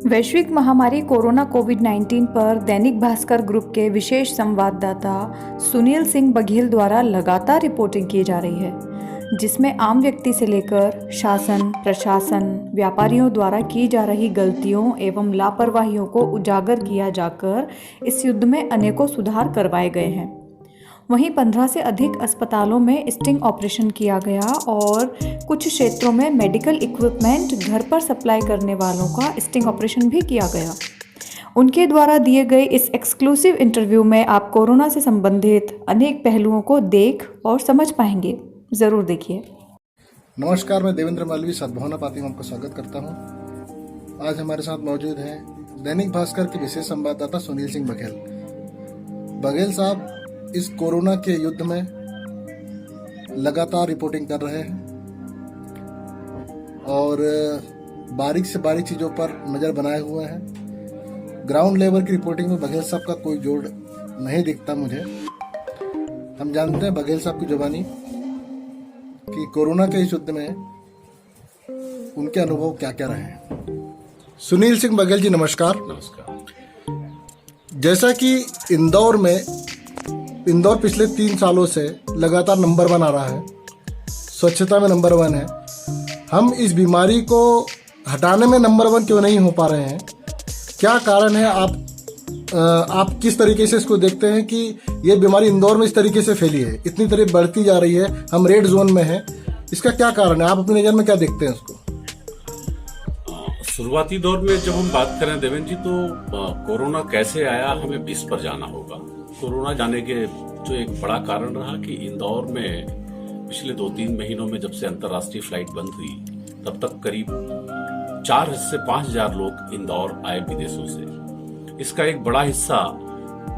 वैश्विक महामारी कोरोना कोविड-19 पर दैनिक भास्कर ग्रुप के विशेष संवाददाता सुनील सिंह बघेल द्वारा लगातार रिपोर्टिंग की जा रही है, जिसमें आम व्यक्ति से लेकर शासन, प्रशासन, व्यापारियों द्वारा की जा रही गलतियों एवं लापरवाहियों को उजागर किया जाकर इस युद्ध में अनेकों सुधार करवाए गए हैं। वहीं 15 से अधिक अस्पतालों में स्टिंग ऑपरेशन किया गया और कुछ क्षेत्रों में मेडिकल इक्विपमेंट घर पर सप्लाई करने वालों का स्टिंग ऑपरेशन भी किया गया। उनके द्वारा दिए गए इस एक्सक्लूसिव इंटरव्यू में आप कोरोना से संबंधित अनेक पहलुओं को देख और समझ पाएंगे। ज़रूर देखिए। नमस्कार, मैं देवेंद्र मालवी सद्भावना पार्टी में आपका स्वागत करता हूं। आज हमारे साथ मौजूद हैं दैनिक भास्कर के विशेष संवाददाता सुनील सिंह बघेल। बघेल साहब इस कोरोना के युद्ध में लगातार रिपोर्टिंग कर रहे हैं और बारीक से बारीक चीज़ों पर नज़र बनाए हुए हैं। ग्राउंड लेवल की रिपोर्टिंग में बघेल साहब का कोई जोड़ नहीं दिखता मुझे। हम जानते हैं बघेल साहब की जुबानी कि कोरोना के इस युद्ध में उनके अनुभव क्या क्या रहे हैं। सुनील सिंह बघेल जी नमस्कार। नमस्कार। जैसा कि इंदौर पिछले 3 सालों से लगातार नंबर 1 आ रहा है, स्वच्छता में नंबर 1 है। हम इस बीमारी को हटाने में नंबर 1 क्यों नहीं हो पा रहे हैं? क्या कारण है? आप किस तरीके से इसको देखते हैं कि ये बीमारी इंदौर में इस तरीके से फैली है, इतनी तरह बढ़ती जा रही है, हम रेड जोन में हैं, इसका क्या कारण है? आप अपनी नज़र में क्या देखते हैं उसको? शुरुआती दौर में जब हम बात करें देवेंद्र जी, तो कोरोना कैसे आया हमें इस पर जाना होगा। कोरोना जाने के जो एक बड़ा कारण रहा कि इंदौर में पिछले 2-3 महीनों में जब से अंतर्राष्ट्रीय फ्लाइट बंद हुई, तब तक करीब 4 से 5,000 लोग इंदौर आए विदेशों से। इसका एक बड़ा हिस्सा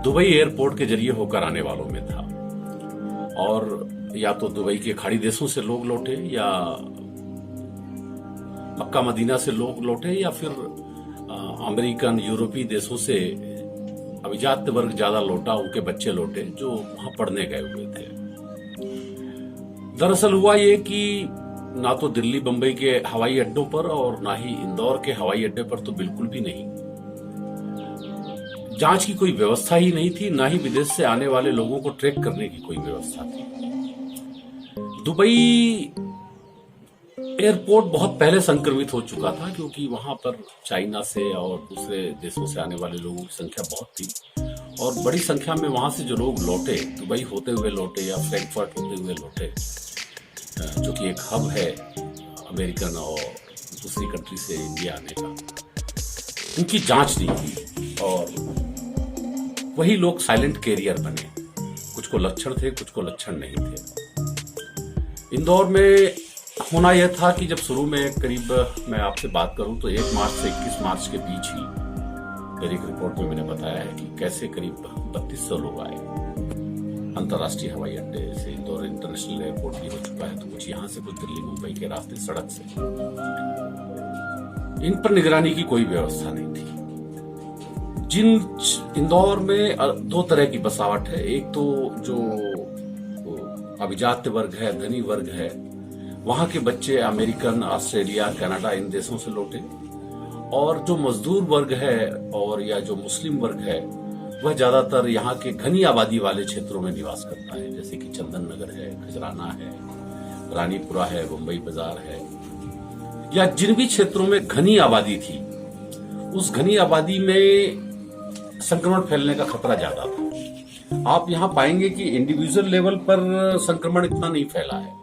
दुबई एयरपोर्ट के जरिए होकर आने वालों में था, और या तो दुबई के खाड़ी देशों से लोग लौटे, या मक्का मदीना से लोग लौटे, या फिर अमेरिकन यूरोपीय देशों से अभिजात वर्ग ज्यादा लौटा, उनके बच्चे लौटे जो वहां पढ़ने गए हुए थे। दरअसल हुआ ये कि ना तो दिल्ली बंबई के हवाई अड्डों पर और ना ही इंदौर के हवाई अड्डे पर तो बिल्कुल भी नहीं, जांच की कोई व्यवस्था ही नहीं थी, ना ही विदेश से आने वाले लोगों को ट्रैक करने की कोई व्यवस्था थी। दुबई एयरपोर्ट बहुत पहले संक्रमित हो चुका था, क्योंकि वहां पर चाइना से और दूसरे देशों से आने वाले लोगों की संख्या बहुत थी, और बड़ी संख्या में वहां से जो लोग लौटे, दुबई होते हुए लौटे या फ्रैंकफर्ट होते हुए लौटे, जो कि एक हब है अमेरिकन और दूसरी कंट्री से इंडिया आने का, उनकी जांच नहीं हुई और वही लोग साइलेंट कैरियर बने। कुछ को लक्षण थे, कुछ को लक्षण नहीं थे। इंदौर में होना यह था कि जब शुरू में करीब मैं आपसे बात करूं तो 1 मार्च से 21 मार्च के बीच ही मेरी एक रिपोर्ट में मैंने बताया है कि कैसे करीब 3200 लोग आए अंतर्राष्ट्रीय हवाई अड्डे से। इंदौर इंटरनेशनल एयरपोर्ट भी हो चुका है, तो कुछ यहाँ से, कुछ दिल्ली मुंबई के रास्ते सड़क से। इन पर निगरानी की कोई व्यवस्था नहीं थी। इंदौर में 2 तरह की बसावट है। एक तो जो अभिजात वर्ग है, धनी वर्ग है, वहां के बच्चे अमेरिकन, ऑस्ट्रेलिया, कनाडा, इन देशों से लौटे, और जो मजदूर वर्ग है और या जो मुस्लिम वर्ग है, वह ज्यादातर यहाँ के घनी आबादी वाले क्षेत्रों में निवास करता है, जैसे कि चंदन नगर है, खजराना है, रानीपुरा है, मुंबई बाजार है, या जिन भी क्षेत्रों में घनी आबादी थी, उस घनी आबादी में संक्रमण फैलने का खतरा ज्यादा था। आप यहाँ पाएंगे कि इंडिविजुअल लेवल पर संक्रमण इतना नहीं फैला है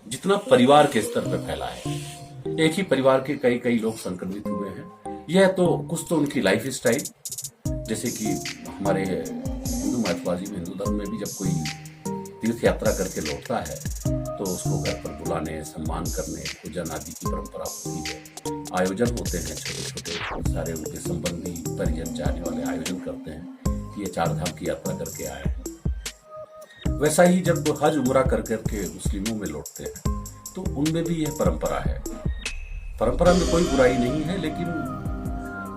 जितना परिवार के स्तर पर फैला है। एक ही परिवार के कई कई लोग संक्रमित हुए हैं। यह तो कुछ तो उनकी लाइफ स्टाइल, जैसे कि हमारे हिंदू महत्वाजी में, हिंदू धर्म में भी जब कोई तीर्थ यात्रा करके लौटता है तो उसको घर पर बुलाने, सम्मान करने, पूजन आदि की परंपरा होती है। आयोजन होते हैं, छोटे छोटे सारे उनके संबंधी परिजन जाने वाले आयोजन करते हैं कि ये 4 धाम की यात्रा करके आए हैं। वैसा ही जब हज उमरा कर करके मुस्लिमों में लौटते हैं तो उनमें भी यह परंपरा है। परंपरा में कोई बुराई नहीं है, लेकिन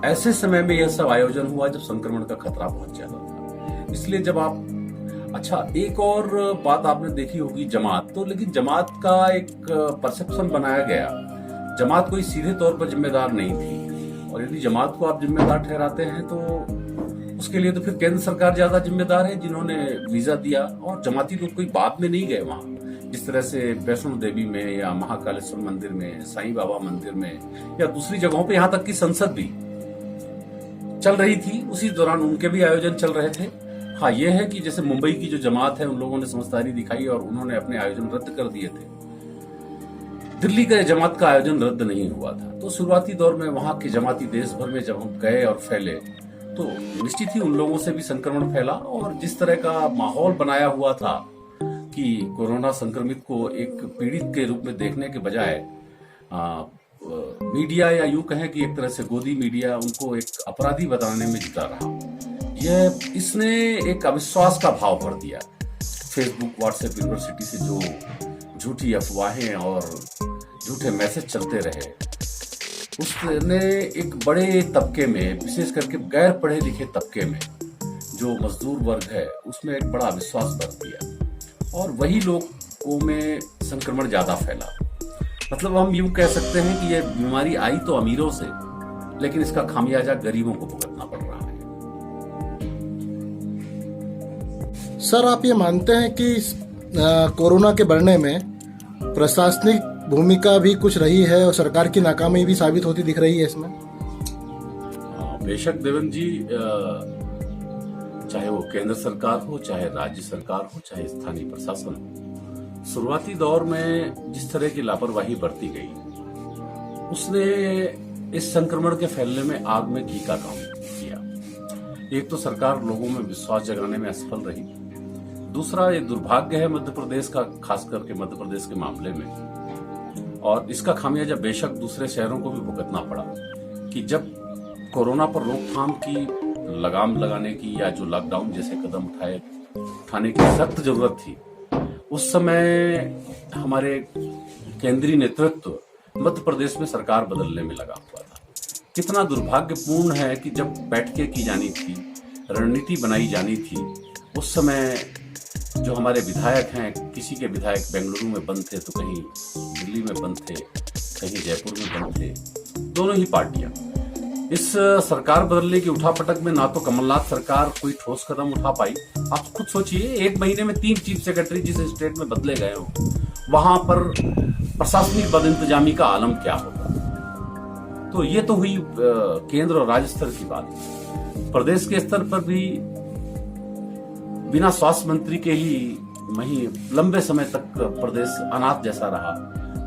ऐसे समय में यह सब आयोजन हुआ जब संक्रमण का खतरा बहुत ज्यादा था। इसलिए जब आप, अच्छा एक और बात आपने देखी होगी, जमात, तो लेकिन जमात का एक परसेप्शन बनाया गया, जमात कोई सीधे तौर पर जिम्मेदार नहीं थी। और यदि जमात को आप जिम्मेदार ठहराते हैं तो उसके लिए तो फिर केंद्र सरकार ज्यादा जिम्मेदार है, जिन्होंने वीजा दिया। और जमाती तो कोई बाद में नहीं गए वहां, जिस तरह से वैष्णो देवी में या महाकालेश्वर मंदिर में, साईं बाबा मंदिर में या दूसरी जगहों पे, यहां तक कि संसद भी चल रही थी, उसी दौरान उनके भी आयोजन चल रहे थे। हाँ, यह है कि जैसे मुंबई की जो जमात है उन लोगों ने समझदारी दिखाई और उन्होंने अपने आयोजन रद्द कर दिए थे। दिल्ली का जमात का आयोजन रद्द नहीं हुआ था। तो शुरुआती दौर में वहां के जमाती देश भर में जब हम गए और फैले तो निश्चित ही उन लोगों से भी संक्रमण फैला। और जिस तरह का माहौल बनाया हुआ था कि कोरोना संक्रमित को एक पीड़ित के रूप में देखने के बजाय मीडिया, या यूं कहें कि एक तरह से गोदी मीडिया, उनको एक अपराधी बताने में जुटा रहा, इसने एक अविश्वास का भाव भर दिया। फेसबुक, व्हाट्सएप यूनिवर्सिटी से जो झूठी अफवाहें और झूठे मैसेज चलते रहे, उसने एक बड़े तबके में, विशेष करके गैर पढ़े लिखे तबके में, जो मजदूर वर्ग है, उसमें एक बड़ा विश्वास भर दिया और वही लोगों में संक्रमण ज्यादा फैला। मतलब हम यूं कह सकते हैं कि यह बीमारी आई तो अमीरों से, लेकिन इसका खामियाजा गरीबों को भुगतना पड़ रहा है। सर, आप ये मानते हैं कि कोरोना के बढ़ने में प्रशासनिक भूमिका भी कुछ रही है और सरकार की नाकामी भी साबित होती दिख रही है इसमें? बेशक देवेंद्र जी, चाहे वो केंद्र सरकार हो, चाहे राज्य सरकार हो, चाहे स्थानीय प्रशासन हो, शुरुआती दौर में जिस तरह की लापरवाही बरती गई, उसने इस संक्रमण के फैलने में आग में घी का काम किया। एक तो सरकार लोगों में विश्वास जगाने में असफल रही, दूसरा ये दुर्भाग्य है मध्य प्रदेश का, खास करके मध्य प्रदेश के मामले में, और इसका खामियाजा बेशक दूसरे शहरों को भी भुगतना पड़ा कि जब कोरोना पर रोकथाम की लगाम लगाने की या जो लॉकडाउन जैसे कदम उठाने की सख्त जरूरत थी, उस समय हमारे केंद्रीय नेतृत्व मध्य प्रदेश में सरकार बदलने में लगा हुआ था। कितना दुर्भाग्यपूर्ण है कि जब बैठकें की जानी थी, रणनीति बनाई जानी थी, उस समय जो हमारे विधायक हैं, किसी के विधायक बेंगलुरु में बंद थे तो कहीं दिल्ली में बंद थे, कहीं जयपुर में बंद थे, दोनों ही पार्टियां। इस सरकार बदलने की उठापटक में ना तो कमलनाथ सरकार कोई ठोस कदम उठा पाई। आप खुद सोचिए, एक महीने में 3 चीफ सेक्रेटरी जिस स्टेट में बदले गए हो, वहां पर प्रशासनिक बदइंतजामी का आलम क्या होगा। तो ये तो हुई केंद्र और राज्य स्तर की बात। प्रदेश के स्तर पर भी बिना स्वास्थ्य मंत्री के ही लंबे समय तक प्रदेश अनाथ जैसा रहा।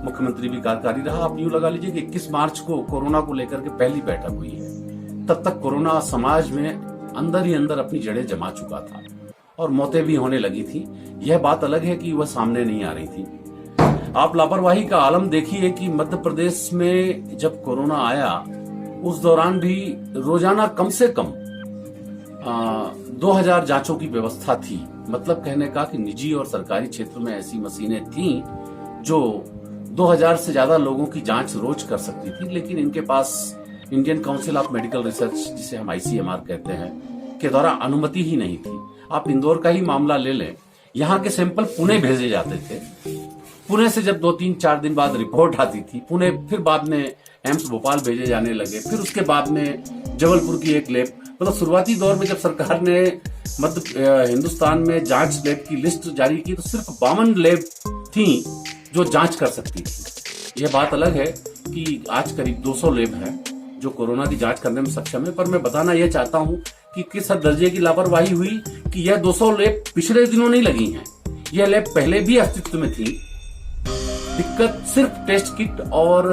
मुख्यमंत्री भी कार्यकारी रहा। आप यूं लगा लीजिए कि 21 मार्च को कोरोना को लेकर के पहली बैठक हुई है। तब तक कोरोना समाज में अंदर ही अंदर अपनी जड़ें जमा चुका था और मौतें भी होने लगी थी। यह बात अलग है कि वह सामने नहीं आ रही थी। आप लापरवाही का आलम देखिए कि मध्य प्रदेश में जब कोरोना आया, उस दौरान भी रोजाना कम से कम 2000 जांचों की व्यवस्था थी। मतलब कहने का कि निजी और सरकारी क्षेत्र में ऐसी मशीनें थीं जो 2000 से ज्यादा लोगों की जांच रोज कर सकती थी, लेकिन इनके पास Indian council of medical research, जिसे हम ICMR कहते हैं, के द्वारा अनुमति ही नहीं थी। आप इंदौर का ही मामला ले लें, यहाँ के सैंपल पुणे भेजे जाते थे। पुणे से जब 2-3-4 दिन बाद रिपोर्ट आती थी, पुणे फिर बाद में एम्स भोपाल भेजे जाने लगे, फिर उसके बाद में जबलपुर की एक लैब। मतलब शुरुआती दौर में जब सरकार ने हिंदुस्तान में जांच लैब की लिस्ट जारी की तो सिर्फ 52 लैब थी जो जांच कर सकती थी। यह बात अलग है कि आज करीब 200 लैब हैं जो कोरोना की जांच करने में सक्षम है। पर मैं बताना यह चाहता हूं कि किस हद दर्जे की लापरवाही हुई कि यह 200 लैब पिछले दिनों नहीं लगी हैं। यह लैब पहले भी अस्तित्व में थी। दिक्कत सिर्फ टेस्ट किट और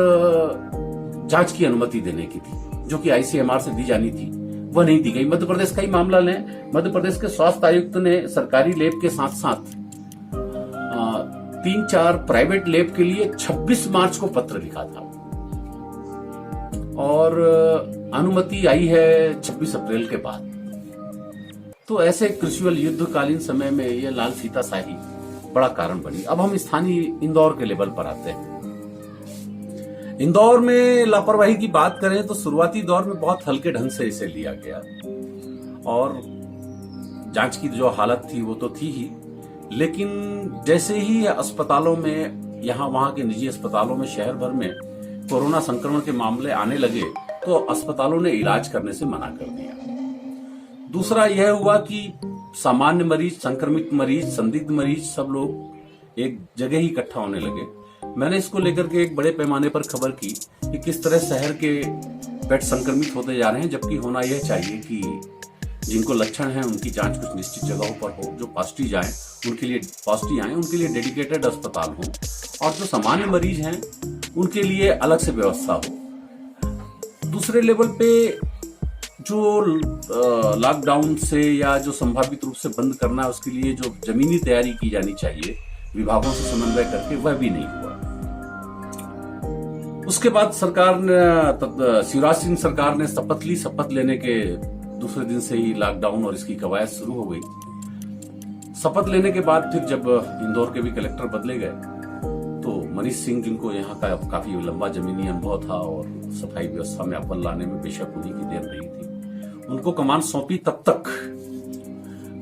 जांच की अनुमति देने की थी, जो कि ICMR से दी जानी थी, वह नहीं दी गई। मध्य प्रदेश का ही मामला लें, मध्य प्रदेश के स्वास्थ्य आयुक्त ने सरकारी लैब के साथ साथ 3-4 प्राइवेट लैब के लिए 26 मार्च को पत्र लिखा था और अनुमति आई है 26 अप्रैल के बाद। तो ऐसे क्रुशियल युद्धकालीन समय में यह लाल फीताशाही बड़ा कारण बनी। अब हम स्थानीय इंदौर के लेवल पर आते हैं। इंदौर में लापरवाही की बात करें तो शुरुआती दौर में बहुत हल्के ढंग से इसे लिया गया और जांच की जो हालत थी वो तो थी ही, लेकिन जैसे ही अस्पतालों में, यहाँ वहां के निजी अस्पतालों में, शहर भर में कोरोना संक्रमण के मामले आने लगे तो अस्पतालों ने इलाज करने से मना कर दिया। दूसरा यह हुआ कि सामान्य मरीज, संक्रमित मरीज, संदिग्ध मरीज सब लोग एक जगह ही इकट्ठा होने लगे। मैंने इसको लेकर के एक बड़े पैमाने पर खबर की कि किस तरह शहर के बेड संक्रमित होते जा रहे हैं, जबकि होना यह चाहिए कि जिनको लक्षण हैं उनकी जांच कुछ निश्चित जगहों पर हो, जो पॉजिटिव आए उनके लिए डेडिकेटेड अस्पताल हो, और जो सामान्य मरीज हैं उनके लिए अलग से व्यवस्था हो। दूसरे लेवल पे जो लॉकडाउन से या जो संभावित रूप से बंद करना है उसके लिए जो जमीनी तैयारी की जानी चाहिए विभागों से समन्वय करके, वह भी नहीं हुआ। उसके बाद सरकार ने, शिवराज सिंह सरकार ने शपथ ली। शपथ लेने के दूसरे दिन से ही लॉकडाउन और इसकी कवायद शुरू हो गई। शपथ लेने के बाद फिर जब इंदौर के भी कलेक्टर बदले गए तो मनीष सिंह, जिनको यहाँ का काफी लंबा जमीनी अनुभव था और सफाई व्यवस्था में अव्वल लाने में बेशक उन्हीं की देर रही थी, उनको कमान सौंपी। तब तक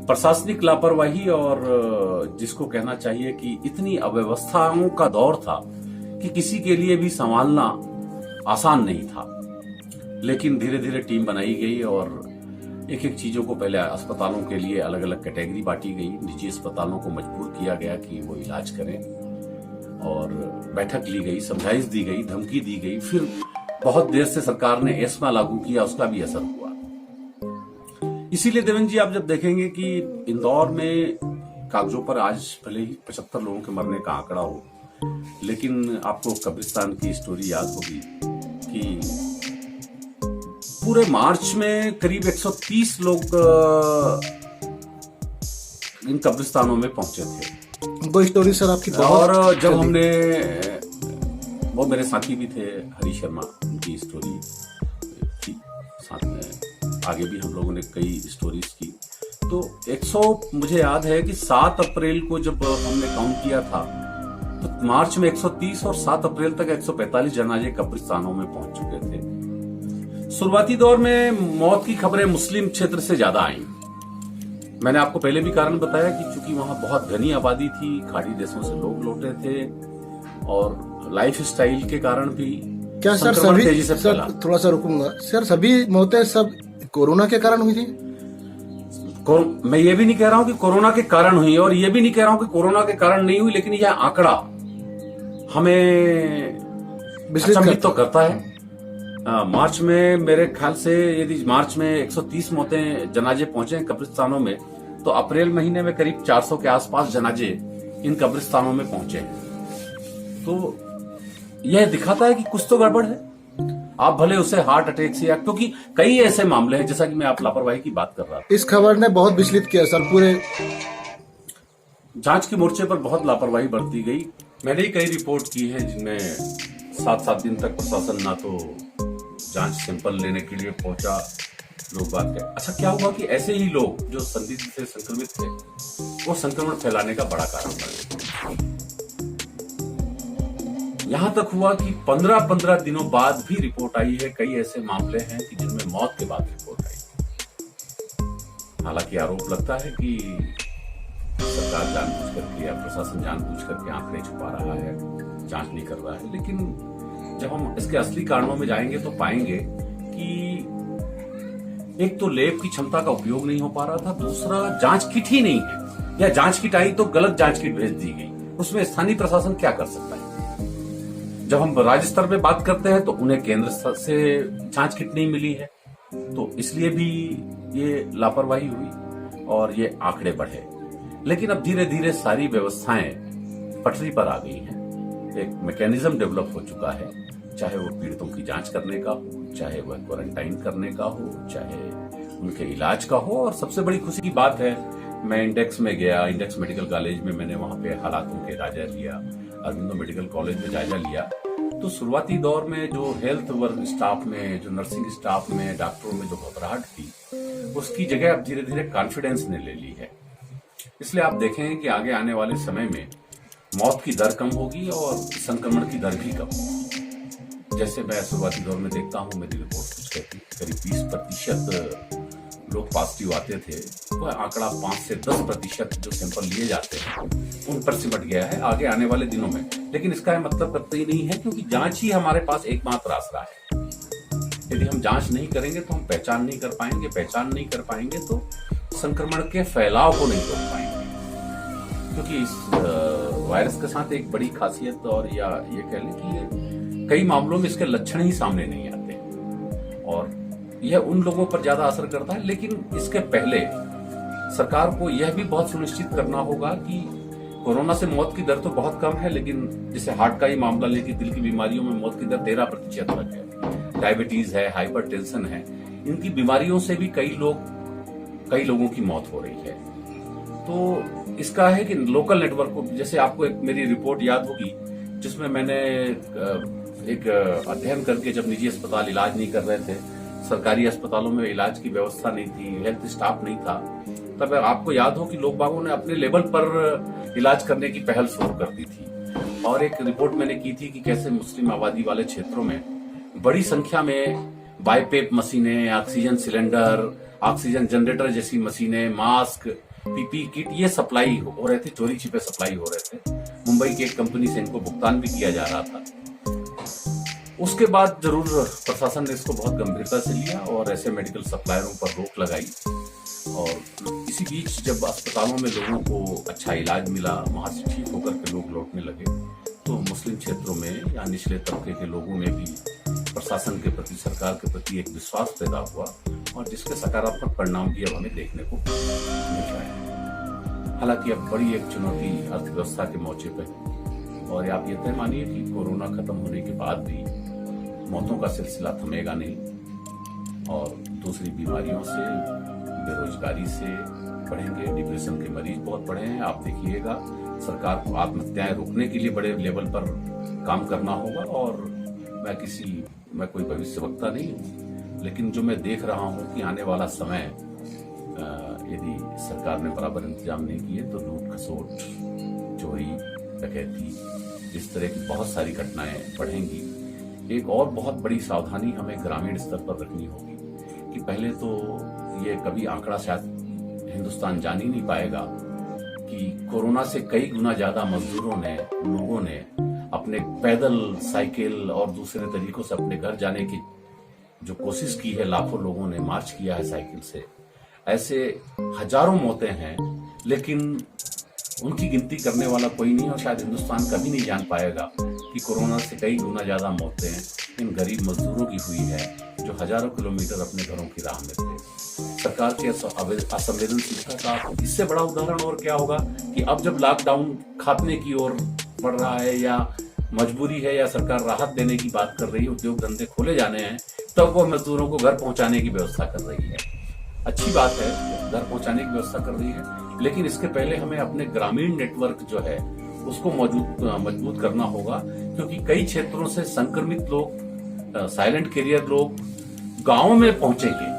प्रशासनिक लापरवाही और जिसको कहना चाहिए कि इतनी अव्यवस्थाओं का दौर था कि किसी के लिए भी संभालना आसान नहीं था। लेकिन धीरे धीरे टीम बनाई गई और एक एक चीजों को, पहले अस्पतालों के लिए अलग अलग कैटेगरी बांटी गई, निजी अस्पतालों को मजबूर किया गया कि वो इलाज करें, और बैठक ली गई, समझाइश दी गई, धमकी दी गई। फिर बहुत देर से सरकार ने एस्मा लागू किया, उसका भी असर हुआ। इसीलिए देवेंद्र जी, आप जब देखेंगे कि इंदौर में कागजों पर आज भले ही 75 लोगों के मरने का आंकड़ा हो, लेकिन आपको कब्रिस्तान की स्टोरी याद होगी कि पूरे मार्च में करीब 130 लोग इन कब्रिस्तानों में पहुंचे थे। वो स्टोरी सर आपकी और जब हमने, वो मेरे साथी भी थे हरी शर्मा, उनकी स्टोरी थी साथ में, आगे भी हम लोगों ने कई स्टोरीज की। तो मुझे याद है कि 7 अप्रैल को जब हमने काउंट किया था तो मार्च में 130 और 7 अप्रैल तक 145 जनाजे कब्रिस्तानों में पहुंच चुके थे। शुरुआती दौर में मौत की खबरें मुस्लिम क्षेत्र से ज्यादा आई। मैंने आपको पहले भी कारण बताया कि चूंकि वहां बहुत घनी आबादी थी, खाड़ी देशों से लोग लौटे थे और लाइफ स्टाइल के कारण भी क्या सर सभी, तेजी से फैला। थोड़ा सा रुकूंगा सर, सभी मौतें सब कोरोना के कारण हुई थी? मैं ये भी नहीं कह रहा हूं कि कोरोना के कारण हुई, और ये भी नहीं कह रहा हूं कि कोरोना के कारण नहीं हुई, लेकिन यह आंकड़ा हमें अचंभित तो करता है। मार्च में मेरे ख्याल से यदि मार्च में 130 मौतें जनाजे पहुंचे कब्रिस्तानों में, तो अप्रैल महीने में करीब 400 के आसपास जनाजे इन कब्रिस्तानों में पहुंचे हैं। तो यह दिखाता है कि कुछ तो गड़बड़ है। आप भले उसे हार्ट अटैक से, या क्योंकि कई ऐसे मामले हैं, जैसा कि मैं आप लापरवाही की बात कर रहा था। इस खबर ने बहुत विचलित किया सर, पूरे जांच के मोर्चे पर बहुत लापरवाही बरती गई। मैंने ही कई रिपोर्ट की है जिनमें 7-7 दिन तक प्रशासन ना तो जांच सैंपल लेने के लिए पहुंचा, लोग बात करें। अच्छा, क्या हुआ कि ऐसे ही लोग जो संदिग्ध थे, संक्रमित थे, वो संक्रमण फैलाने का बड़ा कारण बने। यहां तक हुआ कि 15-15 दिनों बाद भी रिपोर्ट आई है। कई ऐसे मामले हैं कि जिनमें मौत के बाद रिपोर्ट आई। हालांकि आरोप लगता है कि सरकार जानबूझ करके या प्रशासन जानबूझ करके आंकड़े छुपा रहा है, जांच नहीं कर रहा है। लेकिन जब हम इसके असली कारणों में जाएंगे तो पाएंगे कि एक तो लैब की क्षमता का उपयोग नहीं हो पा रहा था, दूसरा जांच किट ही नहीं है, या जांच किट आई तो गलत जांच किट भेज दी गई। उसमें स्थानीय प्रशासन क्या कर सकता है? जब हम राज्य स्तर पे बात करते हैं तो उन्हें केंद्र से जांच किट नहीं मिली है, तो इसलिए भी ये लापरवाही हुई और ये आंकड़े बढ़े। लेकिन अब धीरे धीरे सारी व्यवस्थाएं पटरी पर आ गई हैं, एक मैकेनिज्म डेवलप हो चुका है, चाहे वो पीड़ितों की जांच करने का हो, चाहे वह क्वारंटाइन करने का हो, चाहे उनके इलाज का हो। और सबसे बड़ी खुशी की बात है, मैं इंडेक्स में गया, इंडेक्स मेडिकल कॉलेज में मैंने वहां पे हालातों के जायजा लिया, अरविंदो मेडिकल कॉलेज में जायजा लिया। तो शुरुआती दौर में जो हेल्थ वर्क स्टाफ में, जो नर्सिंग स्टाफ में, डॉक्टरों में जो घबराहट थी, उसकी जगह अब धीरे धीरे कॉन्फिडेंस ने ले ली है। इसलिए आप देखेंगे कि आगे आने वाले समय में मौत की दर कम होगी और संक्रमण की दर भी कम होगी। जैसे मैं शुरुआती दौर में देखता हूं, मेरी रिपोर्ट कुछ कहती है करीब 20% लोग पॉजिटिव आते थे, वह आंकड़ा 5 से 10% जो सैंपल लिए जाते हैं उन पर सिमट गया है आगे आने वाले दिनों में। लेकिन इसका मतलब करते ही नहीं है, क्योंकि जांच ही हमारे पास एकमात्र आसरा है। यदि हम जांच नहीं करेंगे तो हम पहचान नहीं कर पाएंगे तो संक्रमण के फैलाव को नहीं रोक पाएंगे। क्योंकि इस वायरस के साथ एक बड़ी खासियत और या ये कह लें कि ये कई मामलों में इसके लक्षण ही सामने नहीं आते और यह उन लोगों पर ज्यादा असर करता है। लेकिन इसके पहले सरकार को यह भी बहुत सुनिश्चित करना होगा कि कोरोना से मौत की दर तो बहुत कम है, लेकिन जैसे हार्ट का ही मामला लेके दिल की बीमारियों में मौत की दर 13% तक है, डायबिटीज है, हाइपरटेंशन है, इनकी बीमारियों से भी कई लोगों की मौत हो रही है। तो इसका है कि लोकल नेटवर्क को, जैसे आपको एक मेरी रिपोर्ट याद होगी जिसमें मैंने एक अध्ययन करके, जब निजी अस्पताल इलाज नहीं कर रहे थे, सरकारी अस्पतालों में इलाज की व्यवस्था नहीं थी, हेल्थ स्टाफ नहीं था, तब आपको याद हो कि लोग बागों ने अपने लेवल पर इलाज करने की पहल शुरू कर दी थी। और एक रिपोर्ट मैंने की थी कि कैसे मुस्लिम आबादी वाले क्षेत्रों में बड़ी संख्या में बाईपेप मशीनें, ऑक्सीजन सिलेंडर, ऑक्सीजन जनरेटर जैसी मशीनें, मास्क, पीपी किट, ये सप्लाई हो रहे थे, चोरी छिपे सप्लाई हो रहे थे। मुंबई की एक कंपनी से इनको भुगतान भी किया जा रहा था। उसके बाद जरूर प्रशासन ने इसको बहुत गंभीरता से लिया और ऐसे मेडिकल सप्लायरों पर रोक लगाई। और इसी बीच जब अस्पतालों में लोगों को अच्छा इलाज मिला, वहां से ठीक होकर के लोग लौटने लगे, तो मुस्लिम क्षेत्रों में या निचले तबके के लोगों में भी प्रशासन के प्रति, सरकार के प्रति एक विश्वास पैदा हुआ और जिसके सकारात्मक परिणाम भी अब हमें देखने को मिल रहे हैं। हालांकि अब बड़ी एक चुनौती अर्थव्यवस्था के मोर्चे पर है और आप ये तय मानिए कि कोरोना खत्म होने के बाद भी मौतों का सिलसिला थमेगा नहीं और दूसरी बीमारियों से, बेरोजगारी से बढ़ेंगे, डिप्रेशन के मरीज बहुत बढ़े हैं। आप देखिएगा, सरकार को आत्महत्याएं रोकने के लिए बड़े लेवल पर काम करना होगा। और मैं कोई भविष्यवक्ता नहीं हूँ, लेकिन जो मैं देख रहा हूँ कि आने वाला समय यदि सरकार ने बराबर इंतजाम नहीं किए तो लूट खसोट, चोरी, डकैती, इस तरह की बहुत सारी घटनाएं बढ़ेंगी। एक और बहुत बड़ी सावधानी हमें ग्रामीण स्तर पर रखनी होगी कि पहले तो ये कभी आंकड़ा शायद हिंदुस्तान जान ही नहीं पाएगा कि कोरोना से कई गुना ज्यादा लोगों ने अपने पैदल, साइकिल और दूसरे तरीकों से अपने घर जाने की जो कोशिश की है, लाखों लोगों ने मार्च किया है साइकिल से। ऐसे हजारों मौतें हैं, लेकिन उनकी गिनती करने वाला कोई नहीं और शायद हिंदुस्तान कभी नहीं जान पाएगा कि कोरोना से कई गुना ज्यादा मौतें इन गरीब मजदूरों की हुई है जो हजारों किलोमीटर अपने घरों की राह में थे। सरकार के असंवेदनशीलता का इससे बड़ा उदाहरण और क्या होगा कि अब जब लॉकडाउन खात्मे की ओर बढ़ रहा है या मजबूरी है या सरकार राहत देने की बात कर रही है, उद्योग धंधे खोले जाने हैं, तब वो मजदूरों को घर पहुंचाने की व्यवस्था कर रही है। अच्छी बात है, घर पहुंचाने की व्यवस्था कर रही है, लेकिन इसके पहले हमें अपने ग्रामीण नेटवर्क जो है उसको मजबूत करना होगा, क्योंकि कई क्षेत्रों से संक्रमित लोग, साइलेंट कैरियर लोग गांव में पहुंचेंगे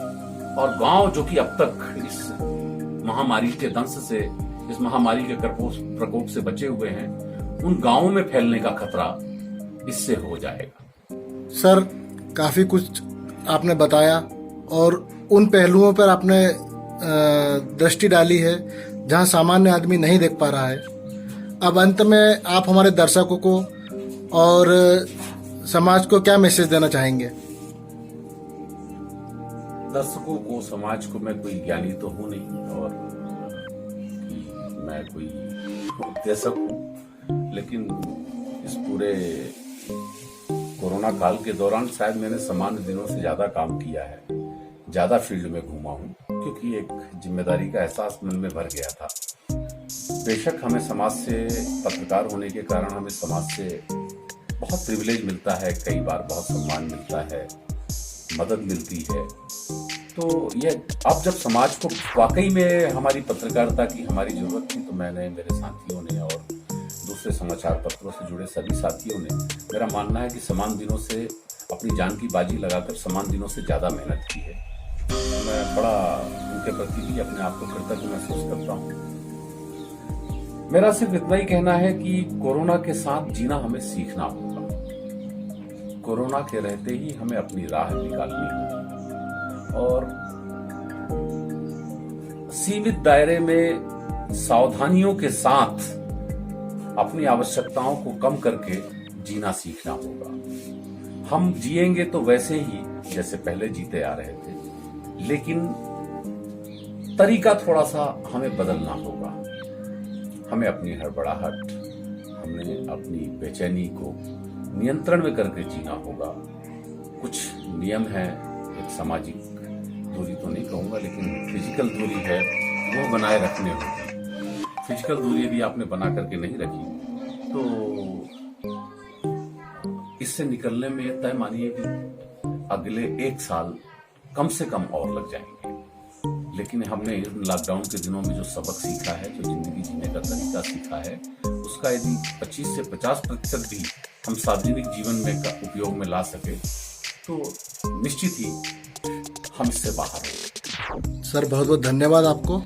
और गांव जो कि अब तक इस महामारी के दंश से, इस महामारी के प्रकोप से बचे हुए हैं, उन गांवों में फैलने का खतरा इससे हो जाएगा। सर, काफी कुछ आपने बताया और उन पहलुओं पर आपने दृष्टि डाली है जहां सामान्य आदमी नहीं देख पा रहा है। अब अंत में आप हमारे दर्शकों को और समाज को क्या मैसेज देना चाहेंगे? दर्शकों को, समाज को, मैं कोई ज्ञानी तो हूं नहीं और मैं कोई उपदेशक हूं, लेकिन इस पूरे कोरोना काल के दौरान शायद मैंने सामान्य दिनों से ज्यादा काम किया है, ज्यादा फील्ड में घूमा हूं, क्योंकि एक जिम्मेदारी का एहसास मन में भर गया था। बेशक हमें समाज से, पत्रकार होने के कारण हमें समाज से बहुत प्रिविलेज मिलता है, कई बार बहुत सम्मान मिलता है, मदद मिलती है। तो ये अब जब समाज को वाकई में हमारी पत्रकारिता की हमारी जरूरत थी, तो मैंने, मेरे साथियों ने और दूसरे समाचार पत्रों से जुड़े सभी साथियों ने, मेरा मानना है कि समान दिनों से अपनी जान की बाजी लगाकर समान दिनों से ज्यादा मेहनत की है। मैं बड़ा उनके प्रति भी अपने आप को कृतज्ञ महसूस करता हूँ। मेरा सिर्फ इतना ही कहना है कि कोरोना के साथ जीना हमें सीखना होगा। कोरोना के रहते ही हमें अपनी राह निकालनी होगी और सीमित दायरे में सावधानियों के साथ अपनी आवश्यकताओं को कम करके जीना सीखना होगा। हम जिएंगे तो वैसे ही जैसे पहले जीते आ रहे थे, लेकिन तरीका थोड़ा सा हमें बदलना होगा। हमें अपनी हड़बड़ाहट, हमें अपनी बेचैनी को नियंत्रण में करके जीना होगा। कुछ नियम है, एक सामाजिक दूरी तो नहीं कहूंगा, लेकिन फिजिकल दूरी है, वो बनाए रखने होगी। फिजिकल दूरी यदि आपने बना करके नहीं रखी तो इससे निकलने में तय मानिए कि अगले 1 साल कम से कम और लग जाएंगे। लेकिन हमने इन लॉकडाउन के दिनों में जो सबक सीखा है, जो जिंदगी जीने का तरीका सीखा है, उसका यदि 25 से 50% भी हम सार्वजनिक जीवन में का उपयोग में ला सके तो निश्चित ही हम इससे बाहर होंगे। सर बहुत बहुत धन्यवाद आपको।